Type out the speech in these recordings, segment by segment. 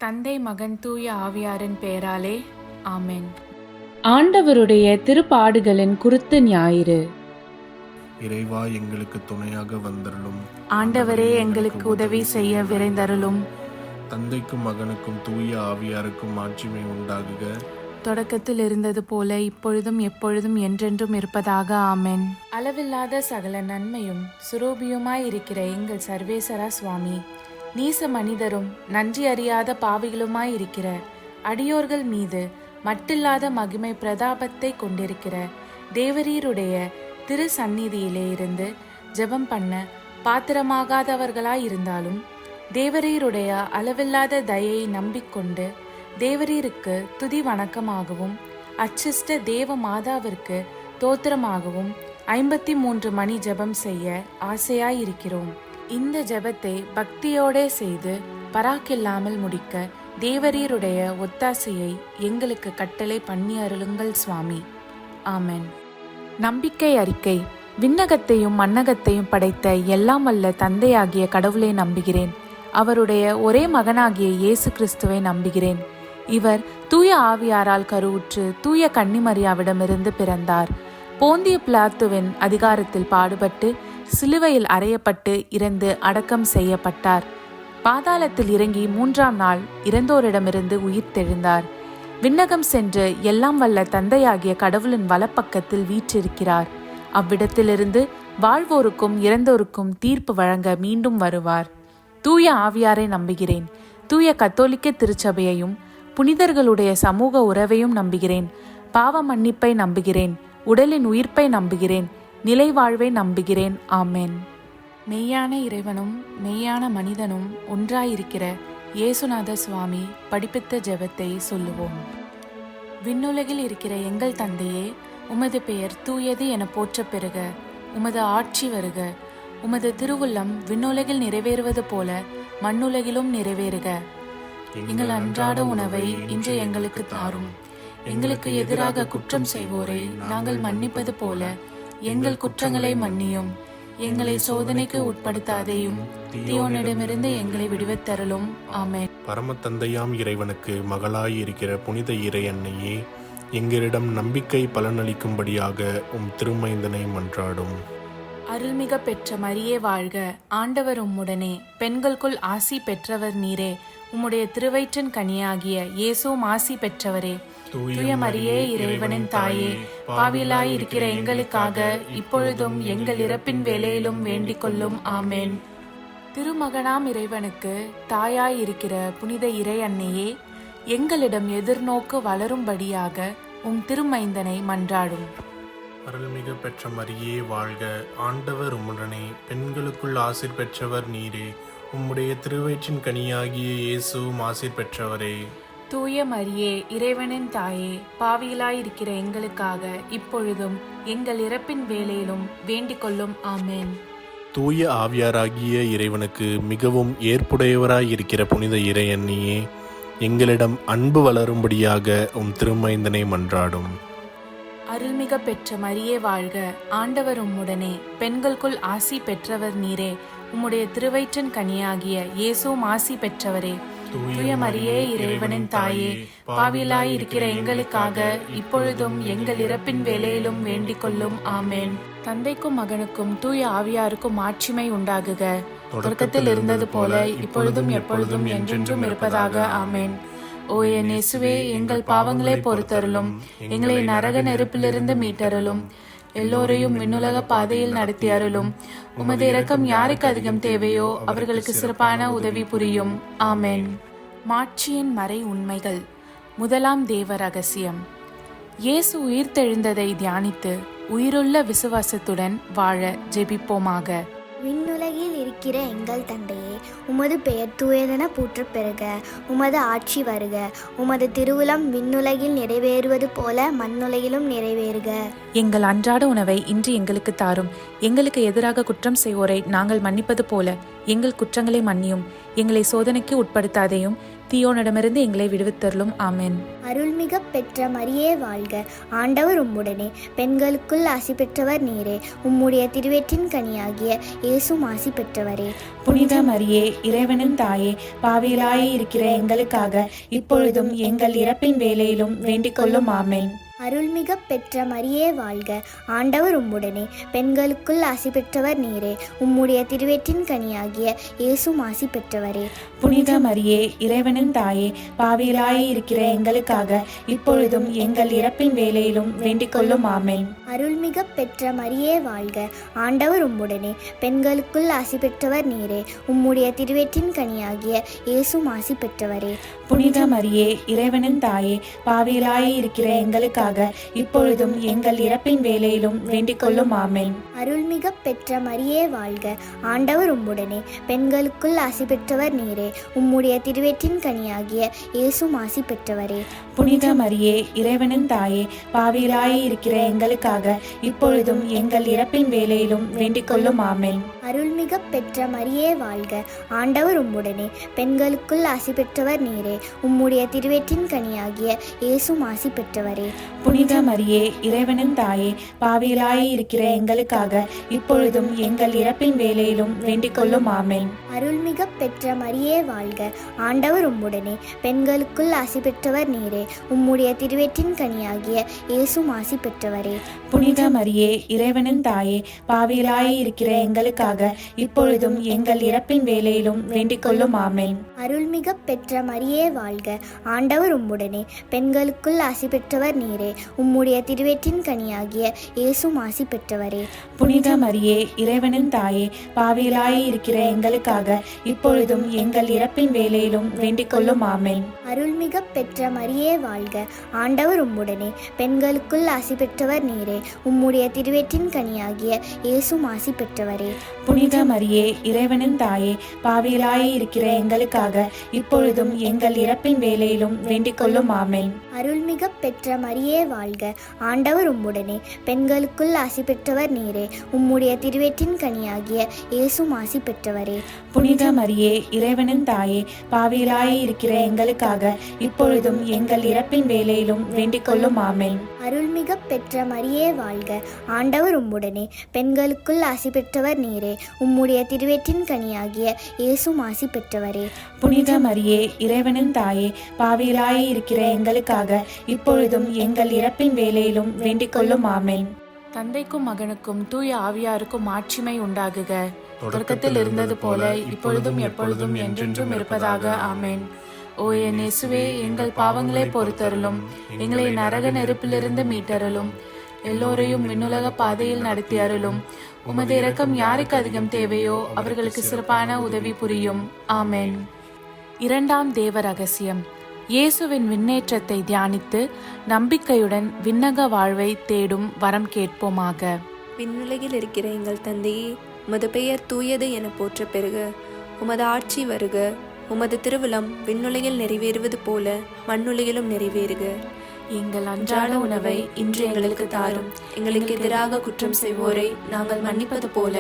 தந்தை மகன் தூய ஆவியாரின் பெயராலே ஆமென். ஆண்டவருடைய திருப்பாடுகளின் குருத்து ஞாயிறு. இறைவா, எங்களுக்கு துணையாக வந்தருளும். ஆண்டவரே, எங்களுக்கு உதவி செய்ய விரைந்தருளும். தந்தைக்கும் மகனுக்கும் தூய ஆவியாருக்கும் ஆட்சிமை உண்டாகுக. தொடக்கத்தில் இருந்தது போல இப்பொழுதும் எப்பொழுதும் என்றென்றும் இருப்பதாக ஆமென். அளவில்லாத சகல நன்மையும் சுரூபியுமாய் இருக்கிற எங்கள் சர்வேசரா சுவாமி, நீச மனிதரும் நன்றி அறியாத பாவிகளுமாய் இருக்கிற அடியோர்கள் மீது மட்டில்லாத மகிமை பிரதாபத்தை கொண்டிருக்கிற தேவரீருடைய திரு சந்நிதியிலே இருந்து ஜெபம் பண்ண பாத்திரமாகாதவர்களாய் இருந்தாலும் தேவரீருடைய அளவில்லாத தயையை நம்பிக்கொண்டு தேவரீருக்கு துதி வணக்கமாகவும் அச்சிஷ்ட தேவ மாதாவிற்கு தோத்திரமாகவும் 53 மணி ஜெபம் செய்ய ஆசையாயிருக்கிறோம். இந்த ஜெபத்தை பக்தியோடே செய்து பராக்கில்லாமல் முடிக்க தேவரீருடைய ஒத்தாசையை எங்களுக்கு கட்டளை பண்ணி அருளுங்கள் சுவாமி. ஆமென். நம்பிக்கை அறிக்கை. விண்ணகத்தையும் மண்ணகத்தையும் படைத்த எல்லாம் வல்ல தந்தையாகிய கடவுளை நம்புகிறேன். அவருடைய ஒரே மகனாகிய இயேசு கிறிஸ்துவை நம்புகிறேன். இவர் தூய ஆவியாரால் கருவுற்று தூய கன்னிமரியாவிடமிருந்து பிறந்தார். போந்திய பிலாத்துவின் அதிகாரத்தில் பாடுபட்டு சிலுவையில் அறையப்பட்டு இறந்து அடக்கம் செய்யப்பட்டார். பாதாளத்தில் இறங்கி 3ஆம் நாள் இறந்தோரிடமிருந்து உயிர்த்தெழுந்தார். விண்ணகம் சென்று எல்லாம் வல்ல தந்தையாகிய கடவுளின் வலப்பக்கத்தில் வீற்றிருக்கிறார். அவ்விடத்திலிருந்து வாழ்வோருக்கும் இறந்தோருக்கும் தீர்ப்பு வழங்க மீண்டும் வருவார். தூய ஆவியாரை நம்புகிறேன். தூய கத்தோலிக்க திருச்சபையையும் புனிதர்களுடைய சமூக உறவையும் நம்புகிறேன். பாவ மன்னிப்பை நம்புகிறேன். உடலின் உயிர்ப்பை நம்புகிறேன். நிலை வாழ்வை நம்புகிறேன். ஆமென். மெய்யான இறைவனும் மெய்யான மனிதனும் ஒன்றாயிருக்கிற இயேசுநாத சுவாமி படிப்பித்த ஜெபத்தை சொல்லுவோம். விண்ணுலகில் இருக்கிற எங்கள் தந்தையே, உமது பெயர் தூயது என போற்ற பெறுக. உமது ஆட்சி வருக. உமது திருவுள்ளம் விண்ணுலகில் நிறைவேறுவது போல மண்ணுலகிலும் நிறைவேறுக. எங்கள் அன்றாட உணவை இன்று எங்களுக்கு தாரும். எங்களுக்கு எதிராக குற்றம் செய்வோரை நாங்கள் மன்னிப்பது போல எங்கள் குற்றங்களை மன்னியும். எங்களை சோதனைக்கு உட்படுத்தாதேயும், தீயோனிடமிருந்து எங்களை விடுவித்தருளும். ஆமென். பரம தந்தையாம் இறைவனுக்கு மகளாய் இருக்கிற புனித இறை அன்னையே, எங்களிடம் நம்பிக்கை பலனளிக்கும்படியாக உம் திருமைந்தனை மன்றாடும். அருள்மிக பெற்ற மரியே வாழ்க. ஆண்டவர் உம்முடனே, பெண்களுக்குள் ஆசி பெற்றவர் நீரே. உம்முடைய திருவயிற்றின் கனியாகிய இயேசுவும் ஆசி பெற்றவரே. தூய மரியே, இறைவனின் தாயே, பாவிலாய் இருக்கிற எங்களுக்காக இப்பொழுதும் எங்கள் இறப்பின் வேளையிலும் வேண்டிக் கொள்ளும். ஆமென். திருமகனாம் இறைவனுக்கு தாயாய் இருக்கிற புனித இறை அன்னையே, எங்களிடம் எதிர்நோக்கு வளரும்படியாக உம் திருமைந்தனை மன்றாடும். அருள்மிகு பெற்ற மரியே வாழ்க. ஆண்டவர் உம்முடனே, பெண்களுக்குள் ஆசீர் பெற்றவர் நீரே. உம்முடைய திருவயிற்றின் கனியாகிய இயேசுவும் ஆசீர் பெற்றவரே. தூய மரியே, இறைவனின் தாயே, பாவிகளாயிருக்கிற எங்களுக்காக இப்பொழுதும் எங்கள் இறப்பின் வேளையிலும் வேண்டிக் கொள்ளும். ஆமென். தூய ஆவியாராகிய இறைவனுக்கு மிகவும் ஏற்புடையவராயிருக்கிற புனித இறை அன்னையே, எங்களிடம் அன்பு வளரும்படியாக உம் திருமைந்தனை மன்றாடும். அருள்மிக பெற்ற மரியே வாழ்க. ஆண்டவர் உம்முடனே, பெண்களுக்குள் ஆசி பெற்றவர் நீரே. உம்முடைய திருவயிற்றின் கனியாகிய இயேசுவும் ஆசி பெற்றவரே. தூய மரியே, இறைவனின் தாயே, பாவிலாய் இருக்கிற எங்களுக்காக இப்பொழுதும் எங்கள் இறப்பின் வேளையிலும் வேண்டிக் கொள்ளும். ஆமென். தந்தைக்கும் மகனுக்கும் தூய ஆவியாருக்கும் ஆட்சிமை உண்டாகுக. தொடக்கத்தில் இருந்தது போல இப்பொழுதும் எப்பொழுதும் என்றென்றும் இருப்பதாக. ஆமென். ஓ என் இயேசுவே, எங்கள் பாவங்களை பொறுத்தருளும். எங்களை நரக நெருப்பிலிருந்து மீட்டருளும். எல்லோரையும் விண்ணுலக பாதையில் நடத்தி அருளும். உமது இரக்கம் யாருக்கு அதிகம் தேவையோ அவர்களுக்கு சிறப்பான உதவி புரியும். ஆமென். மாட்சியின் மறை உண்மைகள். முதலாம் தேவ ரகசியம். இயேசு உயிர்த்தெழுந்ததை தியானித்து உயிருள்ள விசுவாசத்துடன் வாழ ஜெபிப்போமாக. விண்ணுலகில் இருக்கிற எங்கள் தந்தையே, உமது பெயர் தூயதென போற்ற பெறுக. உமது ஆட்சி வருக. உமது திருவுளம் விண்ணுலகில் நிறைவேறுவது போல மண்ணுலகிலும் நிறைவேறுக. எங்கள் அன்றாட உணவை இன்று எங்களுக்கு தாரும். எங்களுக்கு எதிராக குற்றம் செய்வோரை நாங்கள் மன்னிப்பது போல எங்கள் குற்றங்களை மன்னியும். எங்களை சோதனைக்கு உட்படுத்தாதேயும், தீயோனிடமிருந்து எங்களை விடுவித்தருளும். ஆமென். அருள்மிக பெற்ற மரியே வாழ்க, ஆண்டவர் உம்முடனே, பெண்களுக்குள் ஆசி பெற்றவர் நீரே. உம்முடைய திருவயிற்றின் கனியாகிய இயேசுவும் ஆசி பெற்றவரே. புனித மரியே, இறைவனின் தாயே, பாவிகளாய் இருக்கிற எங்களுக்காக இப்பொழுதும் எங்கள் இறப்பின் வேளையிலும் வேண்டிக் கொள்ளும். ஆமென். அருள்மிக பெற்ற மரியே வாழ்க, ஆண்டவர் உம்முடனே, பெண்களுக்குள் ஆசி பெற்றவர் நீரே. உம்முடைய திருவயிற்றின் கனியாகிய இயேசுவும் ஆசி பெற்றவரே. புனித மரியே, இறைவனின் தாயே, பாவிகளாய் இருக்கிற எங்களுக்காக இப்பொழுதும் எங்கள் இறப்பின் வேளையிலும் வேண்டிக் கொள்ளும். ஆமென். அருள்மிக பெற்ற மரியே வாழ்க, ஆண்டவர் உம்முடனே, பெண்களுக்குள் ஆசி பெற்றவர் நீரே. உம்முடைய திருவயிற்றின் கனியாகிய இயேசுவும் ஆசி பெற்றவரே. புனித மரியே, இறைவனின் தாயே, பாவிகளாய் இருக்கிற எங்களுக்காக இப்பொழுதும் எங்கள் இறப்பின் வேளையிலும் வேண்டிக் கொள்ளும். ஆமென். அருள்மிக பெற்ற மரியே வாழ்க, ஆண்டவர் உம்முடனே, பெண்களுக்குள் ஆசி பெற்றவர் நீரே. உம்முடைய திருவயிற்றின் கனியாகிய இயேசுவும் ஆசி பெற்றவரே. புனித மரியே, இறைவனின் தாயே, பாவிகளாய் இருக்கிற எங்களுக்காக இப்பொழுதும் எங்கள் இறப்பின் வேளையிலும் வேண்டிக் கொள்ளும். ஆமென். அருள்மிக பெற்ற மரியே வாழ்க, ஆண்டவர் உம்முடனே, பெண்களுக்குள் ஆசி பெற்றவர் நீரே. உம்முடைய திருவயிற்றின் கனியாகிய இயேசுவும் ஆசி பெற்றவரே. புனித மரியே, இறைவனின் தாயே, பாவிகளாய் இருக்கிற எங்களுக்காக இப்பொழுதும் எங்கள் இறப்பின் வேளையிலும் வேண்டிக் கொள்ளும். ஆமென். அருள்மிக பெற்ற மரியே வாழ்க, ஆண்டவர் உம்முடனே, பெண்களுக்குள் ஆசி பெற்றவர் நீரே. உம்முடைய திருவயிற்றின் கனியாகிய இயேசுவும் ஆசி பெற்றவரே. புனித மரியே, இறைவனின் தாயே, பாவிகளாய் இருக்கிற எங்களுக்காக இப்பொழுதும் எங்கள் இறப்பின் வேளையிலும் வேண்டிக் கொள்ளும். ஆமென். அருள்மிக பெற்ற மரியே வாழ்க, ஆண்டவர் உம்முடனே, பெண்களுக்குள் ஆசி பெற்றவர் நீரே. உம்முடைய திருவயிற்றின் கனியாகிய இயேசுவும் ஆசி பெற்றவரே. புனித மரியே, இறைவனின் தாயே, பாவிகளாய் இருக்கிற எங்களுக்காக இப்பொழுதும் எங்கள் இறப்பின் வேளையிலும் வேண்டிக் கொள்ளும். ஆமென். அருள்மிக பெற்ற மரியே வாழ்க, ஆண்டவர் உம்முடனே, பெண்களுக்குள் ஆசி பெற்றவர் நீரே. உம்முடைய திருவயிற்றின் கனியாகிய இயேசுவும் ஆசி பெற்றவரே. புனித மரியே, இறைவனின் தாயே, பாவிகளாய் இருக்கிற எங்களுக்காக இப்பொழுதும் எங்கள் இறப்பின் வேளையிலும் வேண்டிக் கொள்ளும். ஆமென். அருள்மிக பெற்ற மரியே வாழ்க, ஆண்டவர் உம்முடனே, பெண்களுக்குள் ஆசி பெற்றவர் நீரே. உம்முடைய திருவயிற்றின் கனியாகிய இயேசுவும் ஆசி பெற்றவரே. புனித மரியே, இறைவனின் தாயே, பாவிகளாய் இருக்கிற எங்களுக்காக இப்பொழுதும் எங்கள் இறப்பின் வேளையிலும் வேண்டிக் கொள்ளும். ஆமென். அருள்மிக பெற்ற மரியே வாழ்க, ஆண்டவர் உம்முடனே, பெண்களுக்குள் ஆசி பெற்றவர் நீரே. உம்முடைய திருவயிற்றின் கனியாகிய இயேசுவும் ஆசி பெற்றவரே. புனித மரியே, இறைவனின் தாயே, பாவிகளாய் இருக்கிற எங்களுக்காக இப்பொழுதும் எங்கள் இறப்பின் வேளையிலும் வேண்டிக் கொள்ளும். ஆமென். தந்தைக்கும் மகனுக்கும் தூய ஆவியாருக்கும் ஆட்சிமை உண்டாகுக. தொடக்கத்தில் இருந்தது போல இப்பொழுதும் எப்பொழுதும் என்றென்றும் இருப்பதாக. ஆமென். ஓ என் இயேசுவே, எங்கள் பாவங்களை பொறுத்தருளும், எங்களை நரக நெருப்பிலிருந்து மீட்டருளும், எல்லோரையும் விண்ணுலக பாதையில் நடத்தி அருளும். உமது இரக்கம் யாருக்கு அதிகம் தேவையோ அவர்களுக்கு சிறப்பான உதவி புரியும். ஆமென். இரண்டாம் தேவ ரகசியம். இயேசுவின் விண்ணேற்றத்தை தியானித்து நம்பிக்கையுடன் விண்ணக வாழ்வை தேடும் வரம் கேட்போமாக. விண்ணுலகில் இருக்கிற எங்கள் தந்தையே, உமது பெயர் தூயது என போற்ற பெறுக. உமது ஆட்சி வருக. உமது திருவிழம் விண்ணுலகில் நிறைவேறுவது போல மண்ணுலகிலும் நிறைவேறுக. எங்கள் அன்றாட உணவை இன்று எங்களுக்கு தாரும். எங்களுக்கு எதிராக குற்றம் செய்வோரை நாங்கள் மன்னிப்பது போல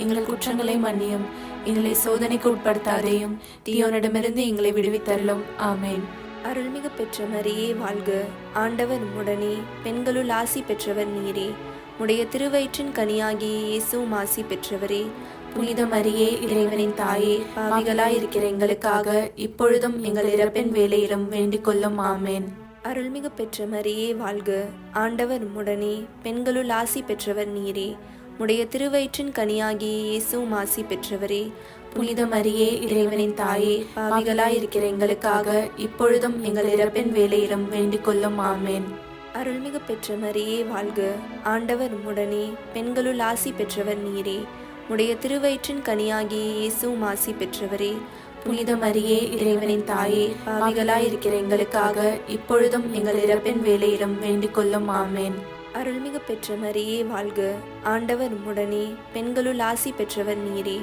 எங்கள் குற்றங்களை மன்னியும். எங்களை சோதனைக்கு உட்படுத்தாதேயும், தீயோனிடமிருந்து எங்களை விடுவித்தருளும். ஆமென். அருள்மிகு பெற்ற மரியே வாழ்க, ஆண்டவர் உம்முடனே, பெண்களுள் ஆசி பெற்றவர் நீரே. உடைய திருவயிற்றின் கனியாகிய இயேசுவும் ஆசி பெற்றவரே. புனித மரியே, இறைவனின் தாயே, பாவிகளாய் இருக்கிற எங்களுக்காக இப்பொழுதும் எங்கள் இறப்பின் வேளையிலும் வேண்டிக் கொள்ளும். ஆமென். அருள்மிகு பெற்ற மரியே வாழ்க, ஆண்டவர் உம்முடனே, பெண்களுள் ஆசி பெற்றவர் நீரே. உடைய திருவயிற்றின் கனியாகிய இயேசுவும் ஆசி பெற்றவரே. புனித மரியே, இறைவனின் தாயே, பாவிகளாய் இருக்கிற எங்களுக்காக இப்பொழுதும் எங்கள் இறப்பின் வேளையிலும் வேண்டிக் கொள்ளும். ஆமென். அருள்மிகு பெற்ற மரியே வாழ்க, ஆண்டவர் உம்முடனே, பெண்களுள் ஆசி பெற்றவர் நீரே. உடைய திருவயிற்றின் கனியாகிய இயேசுவும் ஆசி பெற்றவரே. புனித மரியே, இறைவனின் தாயே, பாவிகளாய் இருக்கிற எங்களுக்காக இப்பொழுதும் எங்கள் இறப்பின் வேளையிலும் வேண்டிக் கொள்ளும். ஆமென். அருள்மிகு பெற்ற மரியே வாழ்க, ஆண்டவர் உம்முடனே, பெண்களுள் ஆசி பெற்றவர் நீரே.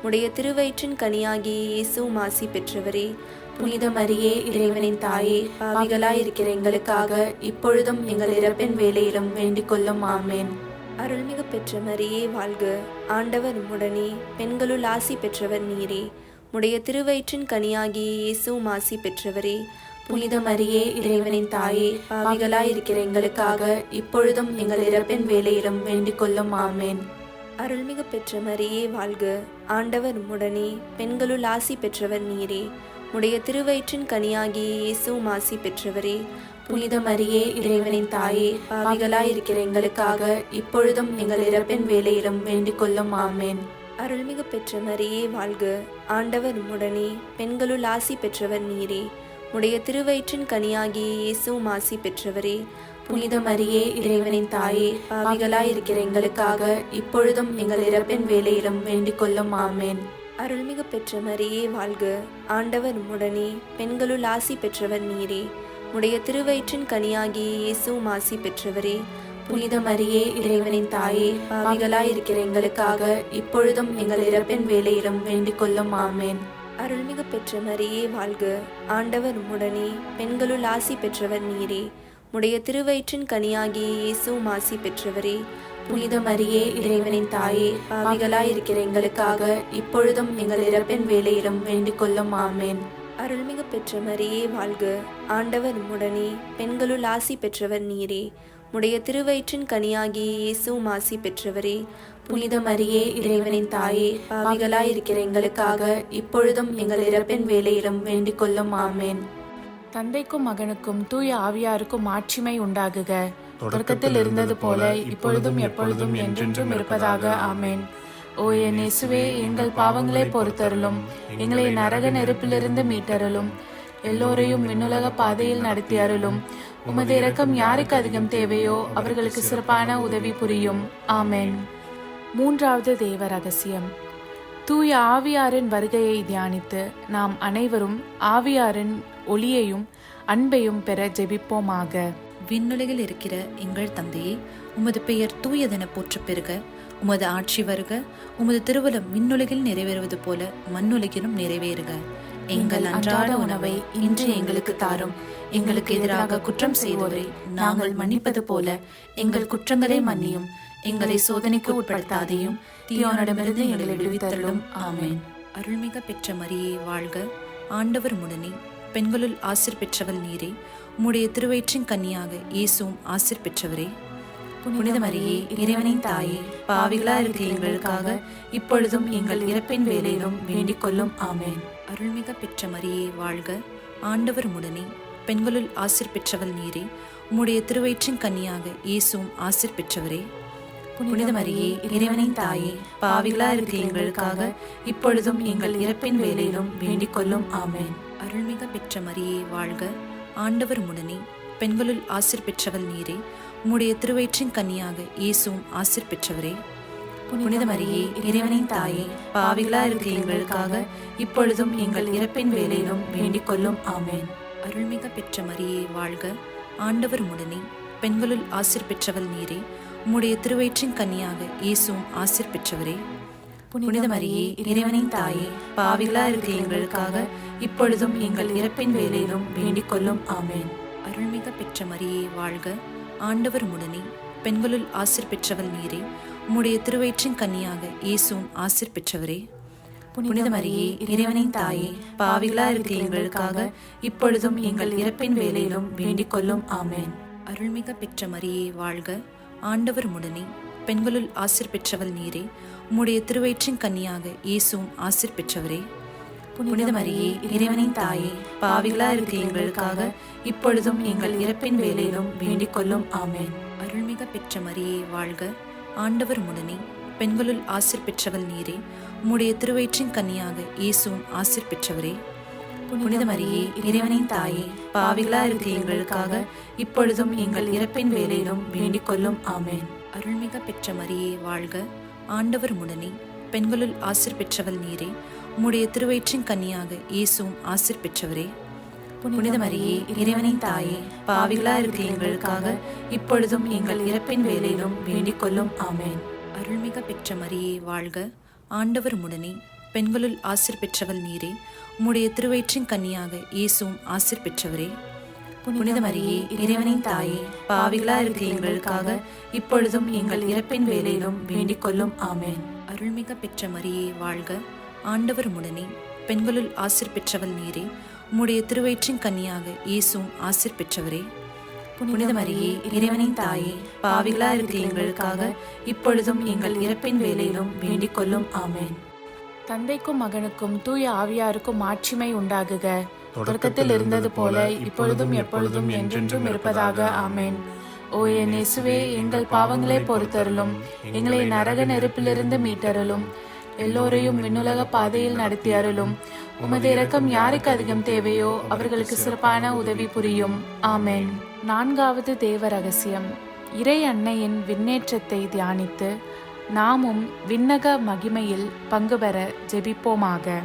உடைய திருவயிற்றின் கனியாகிய இயேசுவும் ஆசி பெற்றவரே. புனித மரியே, இறைவனின் தாயே, பாவிகளாயிருக்கிற எங்களுக்காக இப்பொழுதும் எங்கள் இறப்பின் வேளையிலும் வேண்டிக் கொள்ளும். ஆமேன். அருள்மிகு பெற்ற மரியே வாழ்க. ஆண்டவர் உம்முடனே, பெண்களுள் ஆசி பெற்றவர் நீரே. உடைய திருவயிற்றின் கனியாகிய இயேசுவும் ஆசி பெற்றவரே. புனித மரியே, இறைவனின் தாயே, பாவிகளாயிருக்கிற எங்களுக்காக இப்பொழுதும் எங்கள் இறப்பின் வேளையிலும் வேண்டிக் கொள்ளும். ஆமேன். அருள்மிகு பெற்ற மரியே வாழ்க. ஆண்டவர் உம்முடனே, பெண்களுள் ஆசி பெற்றவர் நீரே. உடைய திருவயிற்றின் கனியாகிய இயேசுவும் ஆசி பெற்றவரே. புனித மரியே, இறைவனின் தாயே, பாவிகளாயிருக்கிற எங்களுக்காக இப்பொழுதும் எங்கள் இறப்பின் வேளையிலும் வேண்டிக் கொள்ளும். ஆமேன். அருள்மிகு பெற்ற மரியே வாழ்க. ஆண்டவர் உம்முடனே, பெண்களுள் ஆசி பெற்றவர் நீரே. உடைய திருவயிற்றின் கனியாகிய இயேசுவும் ஆசி பெற்றவரே. புனித மரியே, இறைவனின் தாயே, பாவிகளாயிருக்கிற எங்களுக்காக இப்பொழுதும் எங்கள் இறப்பின் வேளையிலும் வேண்டிக் கொள்ளும். ஆமேன். அருள்மிகு பெற்ற மரியே வாழ்க. ஆண்டவர் உம்முடனே, பெண்களுள் ஆசி பெற்றவர் நீரே. உடைய திருவயிற்றின் கனியாகிய இயேசுவும் ஆசி பெற்றவரே. புனித மரியே, இறைவனின் தாயே, பாவிகளாயிருக்கிற எங்களுக்காக இப்பொழுதும் எங்கள் இறப்பின் வேளையிலும் வேண்டிக் கொள்ளும். ஆமேன். அருள்மிகு பெற்ற மரியே வாழ்க. ஆண்டவர் உம்முடனே, பெண்களுள் ஆசி பெற்றவர் நீரே. உடைய திருவயிற்றின் கனியாகிய இயேசுவும் ஆசி பெற்றவரே. புனித மரியே, இறைவனின் தாயே, பாவிகளாயிருக்கிற எங்களுக்காக இப்பொழுதும் எங்கள் இறப்பின் வேளையிலும் வேண்டிக் கொள்ளும். ஆமேன். அருள்மிகு பெற்ற மரியே வாழ்க. ஆண்டவர் உம்முடனே, பெண்களுள் ஆசி பெற்றவர் நீரே. உடைய திருவயிற்றின் கனியாகிய இயேசுவும் ஆசி பெற்றவரே. புனித மரியே, இறைவனின் தாயே, பாவிகளாயிருக்கிற எங்களுக்காக இப்பொழுதும் எங்கள் இறப்பின் வேளையிலும் வேண்டிக் கொள்ளும். ஆமேன். தந்தைக்கும் மகனுக்கும் தூய ஆவியாருக்கும் மாட்சிமை உண்டாகுக. தொடக்கத்தில் இருந்தது போல இப்பொழுதும் எப்பொழுதும் என்றென்றும் இருப்பதாக. ஆமேன். ஓ என் இயேசுவே, எங்கள் பாவங்களை பொறுத்தருளும், எங்களை நரக நெருப்பிலிருந்து மீட்டருளும், எல்லோரையும் விண்ணுலக பாதையில் நடத்தி அருளும். உமது இரக்கம் யாருக்கு அதிகம் தேவையோ அவர்களுக்கு சிறப்பான உதவி புரியும். ஆமேன். மூன்றாவது தேவ ரகசியம். தூய ஆவியாரின் வருகையை தியானித்து நாம் அனைவரும் ஆவியாரின் ஒளியையும் அன்பையும் பெற ஜெபிப்போமாக. விண்ணுலகில் இருக்கிற எங்கள் தந்தையே, உமது பெயர் தூயதென போற்றப் பெறுக. உமது ஆட்சி வருக. உமது திருவுளம் விண்ணுலகில் நிறைவேறுவது போல மண்ணுலகிலும் நிறைவேறுக. எங்கள் அன்றாட உணவை இன்று எங்களுக்கு தாரும். எங்களுக்கு எதிராக குற்றம் செய்வோரை நாங்கள் மன்னிப்பது போல எங்கள் குற்றங்களை மன்னியும். எங்களை சோதனைக்கு உட்படுத்தாதையும் தீயோனிடமிருந்து எங்களை விடுவித்தருளும். ஆமேன். அருள்மிக பெற்ற மரியே வாழ்க. ஆண்டவர் உம்முடனே, பெண்களுள் ஆசீர் பெற்றவள் நீரே. உம்முடைய திருவயிற்றின் கன்னியாக இயேசுவும் ஆசீர் பெற்றவரே. புனித மரியே, இறைவனின் தாயே, பாவிகளாயிருக்கிற எங்களுக்காக இப்பொழுதும் எங்கள் இறப்பின் வேளையிலும் வேண்டிக் கொள்ளும். ஆமேன். அருள்மிக பெற்ற மரியே வாழ்க. ஆண்டவர் உம்முடனே, பெண்களுள் ஆசீர் பெற்றவள் நீரே. உம்முடைய திருவயிற்றின் கன்னியாக இயேசுவும் ஆசீர் பெற்றவரே. புனித மரியே, இறைவனின் தாயே, பாவிகளாயிருக்கிற எங்களுக்காக இப்பொழுதும் எங்கள் இறப்பின் வேளையிலும் வேண்டிக் கொள்ளும். ஆமேன். அருள்மிக பெற்ற மரியே வாழ்க. ஆண்டவர் உம்முடனே, பெண்களுள் ஆசீர் பெற்றவள் நீரே. உம்முடைய திருவயிற்றின் கன்னியாக இயேசுவும் ஆசீர் பெற்றவரே. புனித மரியே, இறைவனின் தாயே, பாவிகளாயிருக்கிற எங்களுக்காக இப்பொழுதும் எங்கள் இறப்பின் வேளையிலும் வேண்டிக் கொள்ளும். ஆமேன். அருள்மிக பெற்ற மரியே வாழ்க. ஆண்டவர் உம்முடனே, பெண்களுள் ஆசீர் பெற்றவள் நீரே. உம்முடைய திருவயிற்றின் கன்னியாக இயேசுவும் ஆசீர் பெற்றவரே. புனித மரியே, இறைவனின் தாயே, பாவிகளாயிருக்கிற எங்களுக்காக இப்பொழுதும் எங்கள் இறப்பின் வேளையிலும் வேண்டிக் கொள்ளும். ஆமேன். அருள்மிக பெற்ற மரியே வாழ்க. ஆண்டவர் உம்முடனே, பெண்களுள் ஆசீர் பெற்றவள் நீரே. உம்முடைய திருவயிற்றின் கன்னியாக இயேசுவும் ஆசீர் பெற்றவரே. புனித மரியே, இறைவனின் தாயே, பாவிகளாயிருக்கிற எங்களுக்காக இப்பொழுதும் எங்கள் இறப்பின் வேளையிலும் வேண்டிக் கொள்ளும். ஆமேன். அருள்மிக பெற்ற மரியே வாழ்க. ஆண்டவர் உம்முடனே, பெண்களுள் ஆசீர் பெற்றவள் நீரே. உம்முடைய திருவயிற்றின் கன்னியாக இயேசுவும் ஆசீர் பெற்றவரே. புனித மரியே, இறைவனின் தாயே, பாவிகளாயிருக்கிற எங்களுக்காக இப்பொழுதும் எங்கள் இறப்பின் வேளையிலும் வேண்டிக் கொள்ளும். ஆமேன். அருள்மிக பெற்ற மரியே வாழ்க. ஆண்டவர் உம்முடனே, பெண்களுள் ஆசீர் பெற்றவள் நீரே. உம்முடைய திருவயிற்றின் கன்னியாக இயேசுவும் ஆசீர் பெற்றவரே. புனித மரியே, இறைவனின் தாயே, பாவிகளாயிருக்கிற எங்களுக்காக இப்பொழுதும் எங்கள் இறப்பின் வேளையிலும் வேண்டிக் கொள்ளும். ஆமேன். அருள்மிக பெற்ற மரியே வாழ்க. ஆண்டவர் உம்முடனே, பெண்களுள் ஆசீர் பெற்றவள் நீரே. உம்முடைய திருவயிற்றின் கன்னியாக இயேசுவும் ஆசீர் பெற்றவரே. புனித மரியே, இறைவனின் தாயே, பாவிகளாயிருக்கிற எங்களுக்காக இப்பொழுதும் எங்கள் இறப்பின் வேளையிலும் வேண்டிக் கொள்ளும். ஆமேன். அருள்மிக பெற்ற மரியே வாழ்க. ஆண்டவர் உம்முடனே, பெண்களுள் ஆசீர் பெற்றவள் நீரே. உம்முடைய திருவயிற்றின் கன்னியாக இயேசுவும் ஆசீர் பெற்றவரே. புனித மரியே, இறைவனின் தாயே, பாவிகளா இருக்கிற எங்களுக்காக இப்பொழுதும் எங்கள் இறப்பின் வேளையிலும் வேண்டிக் கொள்ளும். ஆமென். அருள்மிக பெற்ற மரியே வாழ்க. ஆண்டவர் உம்முடனே. பெண்களுள் ஆசீர் பெற்றவள் நீரே. உம்முடைய திருவயிற்றின் கன்னியாக இயேசுவும் ஆசீர் பெற்றவரே. புனித மரியே, இறைவனின் தாயே, பாவிகளா இருக்கிற எங்களுக்காக இப்பொழுதும் எங்கள் இறப்பின் வேளையிலும் வேண்டிக் கொள்ளும். ஆமென். தந்தைக்கும் மகனுக்கும் தூய ஆவியாருக்கும் மாட்சிமை உண்டாகுக. தொடக்கத்தில் இருந்தது போல இப்பொழுதும் எப்பொழுதும் என்றென்றும் இருப்பதாக. ஆமென். ஓ என் இயேசுவே, எங்கள் பாவங்களை பொறுத்தருளும், எங்களை நரக நெருப்பிலிருந்து மீட்டருளும், எல்லோரையும் விண்ணுலக பாதையில் நடத்தி அருளும். உமது இரக்கம் யாருக்கு அதிகம் தேவையோ அவர்களுக்கு சிறப்பான உதவி புரியும். ஆமென். நான்காவது தேவ ரகசியம். இறை அன்னையின் விண்ணேற்றத்தை தியானித்து நாமும் விண்ணக மகிமையில் பங்கு பெற ஜெபிப்போமாக.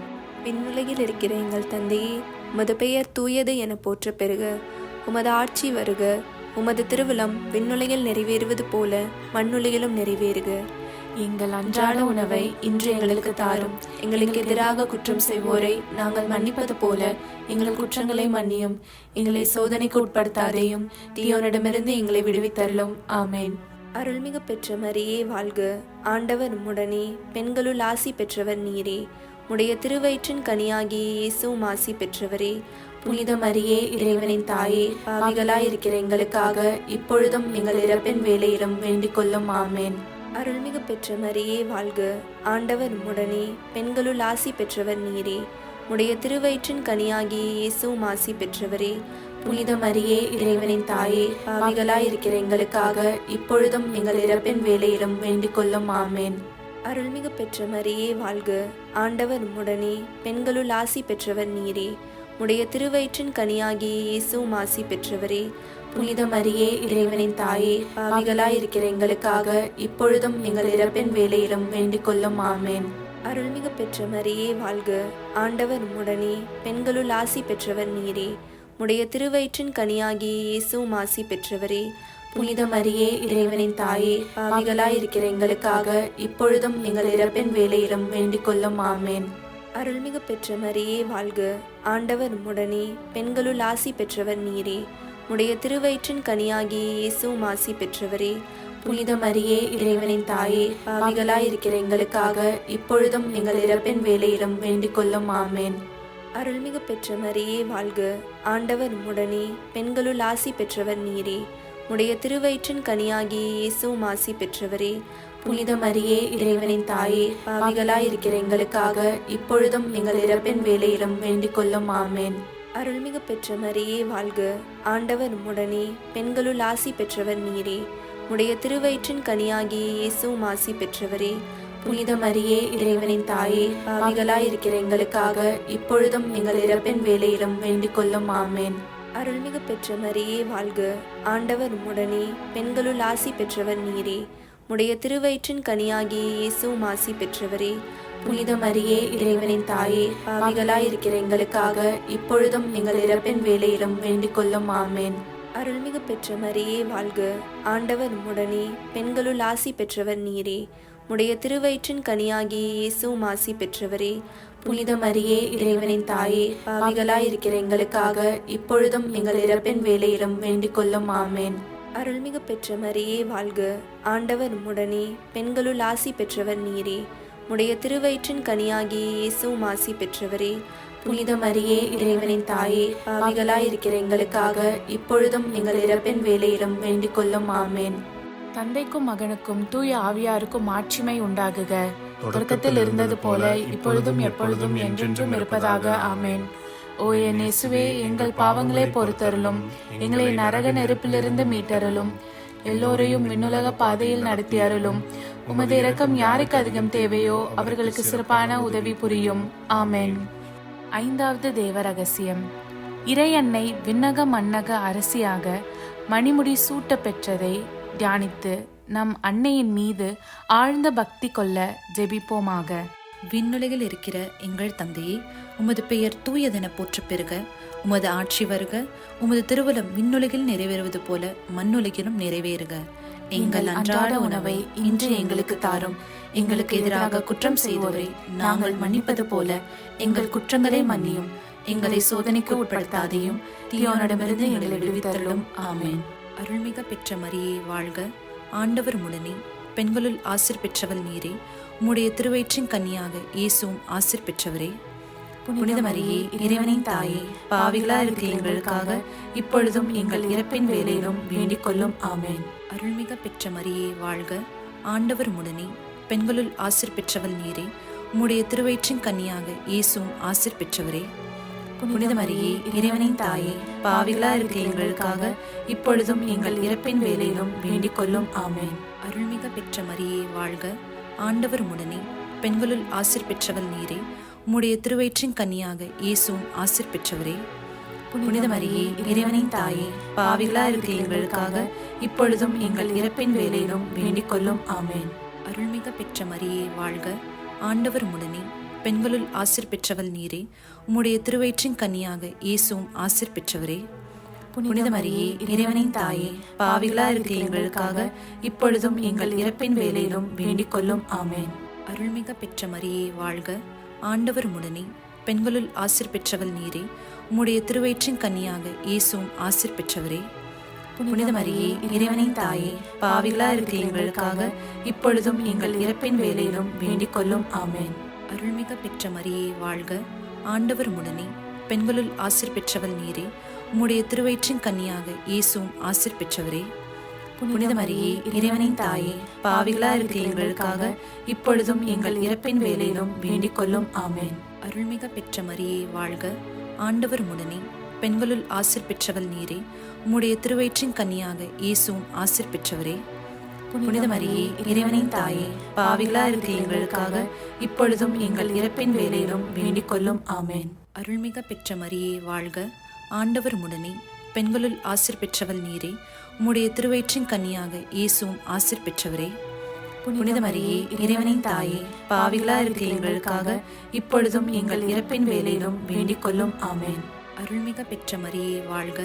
விண்ணுலகில் இருக்கிற எங்கள் தந்தையே, உமது பெயர் தூயது என போற்ற பெறுக. உமது ஆட்சி வருக. உமது திருவிழம் விண்ணுலகில் நிறைவேறுவது போல மண்ணுலகிலும் நிறைவேறுக. எங்கள் அன்றாட உணவை இன்று எங்களுக்கு தாரும். எங்களுக்கு எதிராக குற்றம் செய்வோரை நாங்கள் மன்னிப்பது போல எங்கள் குற்றங்களை மன்னியும். எங்களை சோதனைக்கு உட்படுத்தாதேயும், தீயோனிடமிருந்து எங்களை விடுவித்தருளும். ஆமென். அருள்மிகு பெற்ற மரியே வாழ்க. ஆண்டவர் உம்முடனே. பெண்களுள் ஆசி பெற்றவர் நீரே. உடைய திருவயிற்றின் கனியாகிய இயேசுவும் ஆசி பெற்றவரே. புனித மரியே, இறைவனின் தாயே, பாவிகளாய் இருக்கிற எங்களுக்காக இப்பொழுதும் எங்கள் இறப்பின் வேளையிலும் வேண்டிக் கொள்ளும். ஆமென். அருள்மிகு பெற்ற மரியே வாழ்க. ஆண்டவர் உம்முடனே. பெண்களுள் ஆசி பெற்றவர் நீரே. உடைய திருவயிற்றின் கனியாகிய இயேசுவும் ஆசி பெற்றவரே. புனித மரியே, இறைவனின் தாயே, பாவிகளாய் இருக்கிற எங்களுக்காக இப்பொழுதும் எங்கள் இறப்பின் வேளையிலும் வேண்டிக் கொள்ளும். ஆமென். அருள்மிகு பெற்ற மரியே வாழ்க. ஆண்டவர் உம்முடனே. பெண்களுள் ஆசி பெற்றவர் நீரே. உடைய திருவயிற்றின் கனியாகிய இயேசுவும் ஆசி பெற்றவரே. புனித மரியே, இறைவனின் தாயே, பாவிகளாய் இருக்கிற எங்களுக்காக இப்பொழுதும் எங்கள் இறப்பின் வேளையிலும் வேண்டிக் கொள்ளும். ஆமென். அருள்மிகு பெற்ற மரியே வாழ்க. ஆண்டவர் உம்முடனே. பெண்களுள் ஆசி பெற்றவர் நீரே. உடைய திருவயிற்றின் கனியாகிய இயேசுவும் ஆசி பெற்றவரே. புனித மரியே, இறைவனின் தாயே, பாவிகளாய் இருக்கிற எங்களுக்காக இப்பொழுதும் எங்கள் இறப்பின் வேளையிலும் வேண்டிக் கொள்ளும். ஆமென். அருள்மிகு பெற்ற மரியே வாழ்க. ஆண்டவர் உம்முடனே. பெண்களுள் ஆசி பெற்றவர் நீரே. உடைய திருவயிற்றின் கனியாகிய இயேசுவும் ஆசி பெற்றவரே. புனித மரியே, இறைவனின் தாயே, பாவிகளாய் இருக்கிற எங்களுக்காக இப்பொழுதும் எங்கள் இறப்பின் வேளையிலும் வேண்டிக் கொள்ளும். ஆமென். அருள்மிகு பெற்ற மரியே வாழ்க. ஆண்டவர் உம்முடனே. பெண்களுள் ஆசி பெற்றவர் நீரே. உடைய திருவயிற்றின் கனியாகிய இயேசுவும் ஆசி பெற்றவரே. புனித மரியே, இறைவனின் தாயே, பாவிகளாய் இருக்கிற எங்களுக்காக இப்பொழுதும் எங்கள் இறப்பின் வேளையிலும் வேண்டிக் கொள்ளும். ஆமென். அருள்மிகு பெற்ற மரியே வாழ்க. ஆண்டவர் உம்முடனே. பெண்களுள் ஆசி பெற்றவர் நீரே. உடைய திருவயிற்றின் கனியாகிய இயேசுவும் ஆசி பெற்றவரே. புனித மரியே, இறைவனின் தாயே, பாவிகளாய் இருக்கிற எங்களுக்காக இப்பொழுதும் எங்கள் இறப்பின் வேளையிலும் வேண்டிக் கொள்ளும். ஆமென். அருள்மிகு பெற்ற மரியே வாழ்க. ஆண்டவர் உம்முடனே. பெண்களுள் ஆசி பெற்றவர் நீரே. உடைய திருவயிற்றின் கனியாகிய இயேசுவும் ஆசி பெற்றவரே. புனித மரியே, இறைவனின் தாயே, பாவிகளாய் இருக்கிற எங்களுக்காக இப்பொழுதும் எங்கள் இறப்பின் வேளையிலும் வேண்டிக் கொள்ளும். ஆமென். அருள்மிகு பெற்ற மரியே வாழ்க. ஆண்டவர் உம்முடனே. பெண்களுள் ஆசி பெற்றவர் நீரே. உடைய திருவயிற்றின் கனியாகிய இயேசுவும் ஆசி பெற்றவரே. புனித மரியே, இறைவனின் தாயே, பாவிகளாய் இருக்கிற எங்களுக்காக இப்பொழுதும் எங்கள் இறப்பின் வேளையிலும் வேண்டிக் கொள்ளும். ஆமென். அருள்மிகு பெற்ற மரியே வாழ்க. ஆண்டவர் உம்முடனே. பெண்களுள் ஆசி பெற்றவர் நீரே. உடைய திருவயிற்றின் கனியாகிய இயேசுவும் ஆசி பெற்றவரே. புனித மரியே, இறைவனின் தாயே, பாவிகளாய் இருக்கிற எங்களுக்காக இப்பொழுதும் எங்கள் இறப்பின் வேளையிலும் வேண்டிக் கொள்ளும். ஆமென். தந்தைக்கும் மகனுக்கும் தூய ஆவியாருக்கும் மாட்சிமை உண்டாகுக. தொடக்கத்தில் இருந்தது போல இப்பொழுதும் எப்பொழுதும் என்றென்றும் இருப்பதாக. ஆமென். ஓ என் இயேசுவே, எங்கள் பாவங்களை பொறுத்தருளும், எங்களை நரக நெருப்பிலிருந்து மீட்டருளும், எல்லோரையும் விண்ணுலக பாதையில் நடத்தி அருளும். உமது இரக்கம் யாருக்கு அதிகம் தேவையோ அவர்களுக்கு சிறப்பான உதவி புரியும். ஆமென். ஐந்தாவது தேவ ரகசியம். இறை அன்னை விண்ணக மன்னக அரசியாக மணிமுடி சூட்ட பெற்றதை தியானித்து நம் அன்னையின் மீது ஆழ்ந்த பக்தி கொள்ள ஜெபிப்போமாக. விண்ணுலகில் இருக்கிற எங்கள் தந்தையே, உமது பெயர் தூயதென போற்ற பெறுக. உமது ஆட்சி வருக. உமது திருவுளம் விண்ணுலகில் நிறைவேறுவது போல மண்ணுலகிலும் நிறைவேறுக. எங்கள் அன்றாட உணவை இன்று எங்களுக்கு தாரும். எங்களுக்கு எதிராக குற்றம் செய்வோரை நாங்கள் மன்னிப்பது போல எங்கள் குற்றங்களை மன்னியும். எங்களை சோதனைக்கு உட்படுத்தாதையும் தீயோனிடமிருந்து எங்களை விடுவித்தருளும். ஆமென். அருள்மிக பெற்ற மரியே வாழ்க, ஆண்டவர் உடனே, பெண்களுள் ஆசீர் பெற்றவள் நீரே. உம்முடைய திருவயிற்றின் கன்னியாக இயேசுவும் ஆசீர் பெற்றவரே. புனித மரியே, இறைவனின் தாயே, பாவிகளா இருக்கிற எங்களுக்காக இப்பொழுதும் எங்கள் இறப்பின் வேளையிலும் வேண்டிக் கொள்ளும். ஆமென். அருள்மிக பெற்ற மரியே வாழ்க, ஆண்டவர் உடனே, பெண்களுள் ஆசீர் பெற்றவள் நீரே. உம்முடைய திருவயிற்றின் கன்னியாக இயேசுவும் ஆசீர் பெற்றவரே. புனித மரியே, இறைவனின் தாயே, பாவிகளா இருக்கிற எங்களுக்காக இப்பொழுதும் எங்கள் இறப்பின் வேளையிலும் வேண்டிக் கொள்ளும். ஆமென். அருள்மிக பெற்ற மரியே வாழ்க, ஆண்டவர் உடனே, பெண்களுள் ஆசீர் பெற்றவள் நீரே. உம்முடைய திருவயிற்றின் கன்னியாக இயேசுவும் ஆசீர் பெற்றவரே. புனித மரியே, இறைவனின் தாயே, பாவிகளா இருக்கிற எங்களுக்காக இப்பொழுதும் எங்கள் இறப்பின் வேளையிலும் வேண்டிக் கொள்ளும். ஆமென். அருள்மிக பெற்ற மரியே வாழ்க, ஆண்டவர் உடனே, பெண்களுள் ஆசீர் பெற்றவள் நீரே. உம்முடைய திருவயிற்றின் கன்னியாக இயேசுவும் ஆசீர் பெற்றவரே. புனித மரியே, இறைவனின் தாயே, பாவிகளா இருக்கிற எங்களுக்காக இப்பொழுதும் எங்கள் இறப்பின் வேளையிலும் வேண்டிக் கொள்ளும். ஆமென். அருள்மிக பெற்ற மரியே வாழ்க, ஆண்டவர் உடனே, பெண்களுள் ஆசீர் பெற்றவள் நீரே. உம்முடைய திருவயிற்றின் கன்னியாக இயேசுவும் ஆசீர் பெற்றவரே. புனித மரியே, இறைவனின் தாயே, பாவிகளா இருக்கிற எங்களுக்காக இப்பொழுதும் எங்கள் இறப்பின் வேளையிலும் வேண்டிக் கொள்ளும். ஆமென். அருள்மிக பெற்ற மரியே வாழ்க, ஆண்டவர் உடனே, பெண்களுள் ஆசீர் பெற்றவள் நீரே. உம்முடைய திருவயிற்றின் கன்னியாக இயேசுவும் ஆசீர் பெற்றவரே. புனித மரியே, இறைவனின் தாயே, பாவிகளா இருக்கிற எங்களுக்காக இப்பொழுதும் எங்கள் இறப்பின் வேளையிலும் வேண்டிக் கொள்ளும். ஆமென். அருள்மிக பெற்ற மரியே வாழ்க, ஆண்டவர் உடனே, பெண்களுள் ஆசீர் பெற்றவள் நீரே. உம்முடைய திருவயிற்றின் கன்னியாக இயேசுவும் ஆசீர் பெற்றவரே. புனித மரியே, இறைவனின் தாயே, பாவிகளா இருக்கிற எங்களுக்காக இப்பொழுதும் எங்கள் இறப்பின் வேளையிலும் வேண்டிக் கொள்ளும். ஆமென். அருள்மிக பெற்ற மரியே வாழ்க, ஆண்டவர் உடனே, பெண்களுள் ஆசீர் பெற்றவள் நீரே. உம்முடைய திருவயிற்றின் கன்னியாக இயேசுவும் ஆசீர் பெற்றவரே. புனித மரியே, இறைவனின் தாயே, பாவிகளா இருக்கிற எங்களுக்காக இப்பொழுதும் எங்கள் இறப்பின் வேளையிலும் வேண்டிக் கொள்ளும். ஆமென். அருள்மிக பெற்ற மரியே வாழ்க,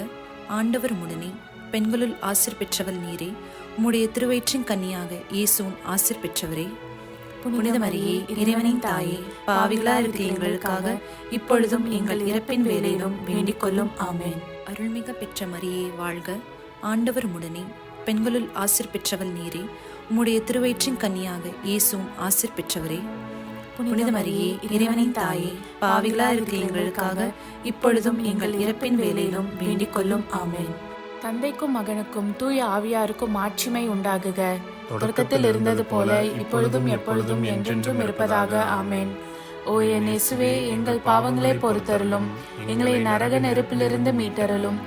ஆண்டவர் உடனே, பெண்களுள் ஆசீர் பெற்றவள் நீரே. உம்முடைய திருவயிற்றின் கன்னியாக இயேசுவும் ஆசீர் பெற்றவரே. புனித மரியே, இறைவனின் தாயே, பாவிகளா இருக்கிற எங்களுக்காக இப்பொழுதும் எங்கள் இறப்பின் வேளையிலும் வேண்டிக் கொள்ளும். ஆமென். அருள்மிக பெற்ற மரியே வாழ்க, ஆண்டவர் உடனே, பெண்களுள் ஆசீர் பெற்றவள் நீரே. உம்முடைய திருவயிற்றின் கன்னியாக இயேசுவும் ஆசீர் பெற்றவரே. புனித மரியே, இறைவனின் தாயே, பாவிகளா இருக்கிற எங்களுக்காக இப்பொழுதும் எங்கள் இறப்பின் வேளையிலும் வேண்டிக் கொள்ளும். ஆமென். தந்தைக்கும் மகனுக்கும் தூய ஆவியாருக்கும் ஆட்சிமை உண்டாகுக. தொடக்கத்தில் இருந்தது போல இப்பொழுதும் எப்பொழுதும் என்றென்றும் இருப்பதாக. ஆமென். ஓ என் இயேசுவே, எங்கள் பாவங்களை பொறுத்தருளும், எங்களை நரக நெருப்பிலிருந்து மீட்டருளும்,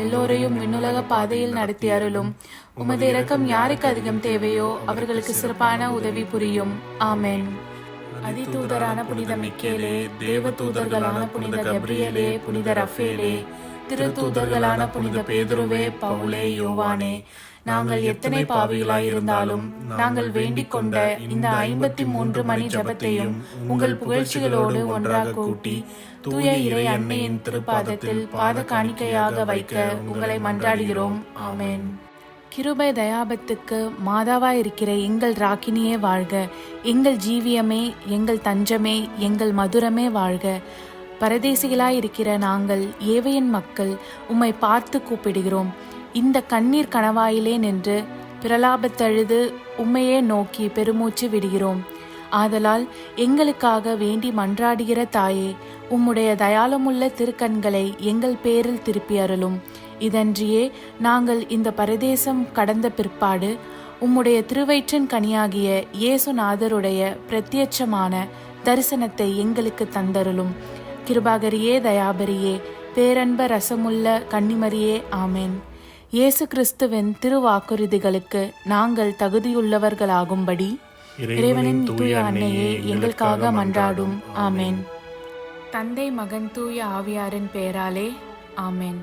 எல்லோரையும் விண்ணுலக பாதையில் நடத்தி அருளும். உமது இரக்கம் யாருக்கு அதிகம் தேவையோ அவர்களுக்கு சிறப்பான உதவி புரியும். ஆமென். அதிதூதரான புனித மிக்கேலே, தேவ தூதர்களான புனித கப்ரியேலே, புனித ரஃபேலே, திருத்தூதர்களான புனித பேதுருவே, பவுலே, யோவானே, நாங்கள் எத்தனை பாவிகளாய் இருந்தாலும் நாங்கள் வேண்டிக் கொண்ட இந்த 53 மணி ஜபத்தையும் உங்கள் புகழ்ச்சிகளோடு ஒன்றாக கூட்டி தூய இறை அன்னையின் திருப்பாதத்தில் பாத காணிக்கையாக வைக்க உங்களை மன்றாடுகிறோம். ஆமென். கிருபை தயாபத்துக்கு மாதாவாயிருக்கிற எங்கள் ராக்கினியே வாழ்க. எங்கள் ஜீவியமே, எங்கள் தஞ்சமே, எங்கள் மதுரமே வாழ்க. பரதேசிகளாயிருக்கிற நாங்கள் ஏவையின் மக்கள் உம்மை பார்த்து கூப்பிடுகிறோம். இந்த கண்ணீர் கணவாயிலே நின்று பிரலாபத்தழுது உம்மையே நோக்கி பெருமூச்சு விடுகிறோம். ஆதலால் எங்களுக்காக வேண்டி மன்றாடுகிற தாயே, உம்முடைய தயாளமுள்ள திருக்கண்களை எங்கள் பேரில் திருப்பி அருளும். இதன்றியே நாங்கள் இந்த பரதேசம் கடந்த பிற்பாடு உம்முடைய திருவயிற்றின் கனியாகிய இயேசுநாதருடைய பிரத்யட்சமான தரிசனத்தை எங்களுக்கு தந்தருளும். கிருபாகரியே, தயாபரியே, பேரன்ப ரசமுள்ள கன்னிமரியே, ஆமென். இயேசு கிறிஸ்துவின் திருவாக்குறுதிகளுக்கு நாங்கள் தகுதியுள்ளவர்களாகும்படி இறைவனின் தூய அன்னையே எங்களுக்காக மன்றாடும். ஆமென். தந்தை, மகன், தூய ஆவியாரின் பெயராலே. ஆமென்.